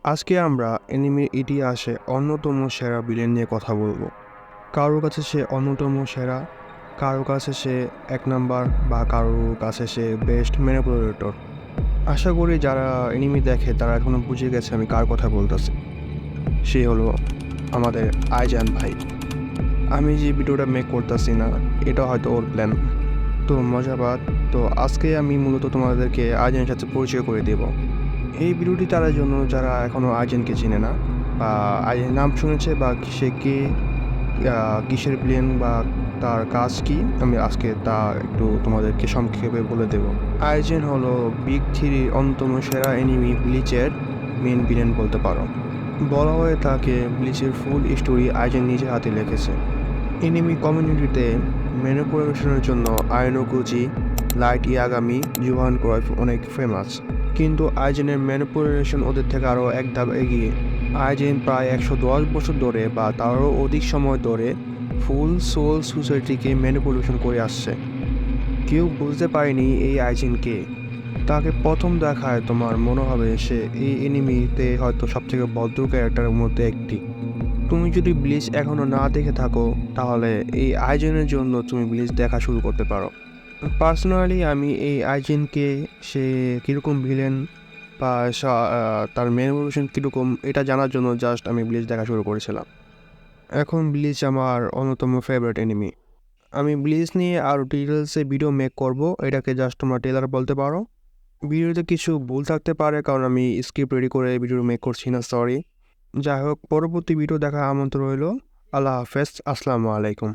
আজকে আমরা অ্যানিমের ইতিহাসে অন্যতম সেরা ভিলেন নিয়ে কথা বলবো। কারো কাছে সে অন্যতম সেরা, কারো কাছে সে এক নাম্বার, বা কারো কাছে সে বেস্ট ম্যানিপুলেটর। আশা করি যারা অ্যানিমে দেখে তারা এখনো বুঝে গেছে আমি কার কথা বলতেছি। সে হলো আমাদের আইজান ভাই। আমি যে ভিডিওটা মেক করতেছি না, এটা হয়তো ওর প্ল্যান। তো মজাবাদ। তো আজকে আমি মূলত তোমাদেরকে আইজানের সাথে পরিচয় করে দেব। এই ভিডিওটি তাদের জন্য যারা এখনও আইজেনকে চেনে না, বা আইজেন নাম শুনেছে, বা সে কে, কিসের প্লেন, বা তার কাজ কি, আমি আজকে তা একটু তোমাদেরকে সংক্ষেপে বলে দেব। আইজেন হলো বিগ থ্রির অন্যতম সেরা এনিমি ব্লিচের মেন ভিলেন বলতে পারো। বলা হয়ে থাকে ব্লিচের ফুল স্টোরি আইজেন নিজের হাতে লিখেছে। এনিমি কমিউনিটিতে ম্যানিপুলেশনের জন্য আয়নোকুচি, লাইট ইয়াগামি, জোহান ক্রয়ফ অনেক ফেমাস। কিন্তু আইজেনের ম্যানিপুলেশন ওদের থেকে আরও এক ধাপ এগিয়ে। আইজেন প্রায় 110 বছর ধরে বা তারও অধিক সময় ধরে ফুল সোল সোসাইটিকে ম্যানিপুলেশন করে আসছে। কেউ বুঝতে পারেনি এই আইজেন কে। তাকে প্রথম দেখায় তোমার মনে হবে সে এই এনিমিতে হয়তো সবথেকে ভদ্র ক্যারেক্টারের মধ্যে একটি। তুমি যদি ব্লিচ এখনও না দেখে থাকো, তাহলে এই আইজেনের জন্য তুমি ব্লিচ দেখা শুরু করতে পারো। পার্সোনালি আমি এই আইজেনকে, সে কীরকম ভিলেন, বা তার মেমোরেশন কীরকম, এটা জানার জন্য জাস্ট আমি ব্লিচ দেখা শুরু করেছিলাম। এখন ব্লিচ আমার অন্যতম ফেভারিট এনিমি। আমি ব্লিচ নিয়ে আরও ডিটেলসে ভিডিও মেক করব, এটাকে জাস্ট তোমরা টেলার বলতে পারো। ভিডিওতে কিছু ভুল থাকতে পারে কারণ আমি স্ক্রিপ্ট রেডি করে ভিডিও মেক করছি না, সরি। যাই হোক, পরবর্তী ভিডিও দেখার আমন্ত্রণ রইল। আল্লাহ হাফেজ, আসসালামু আলাইকুম।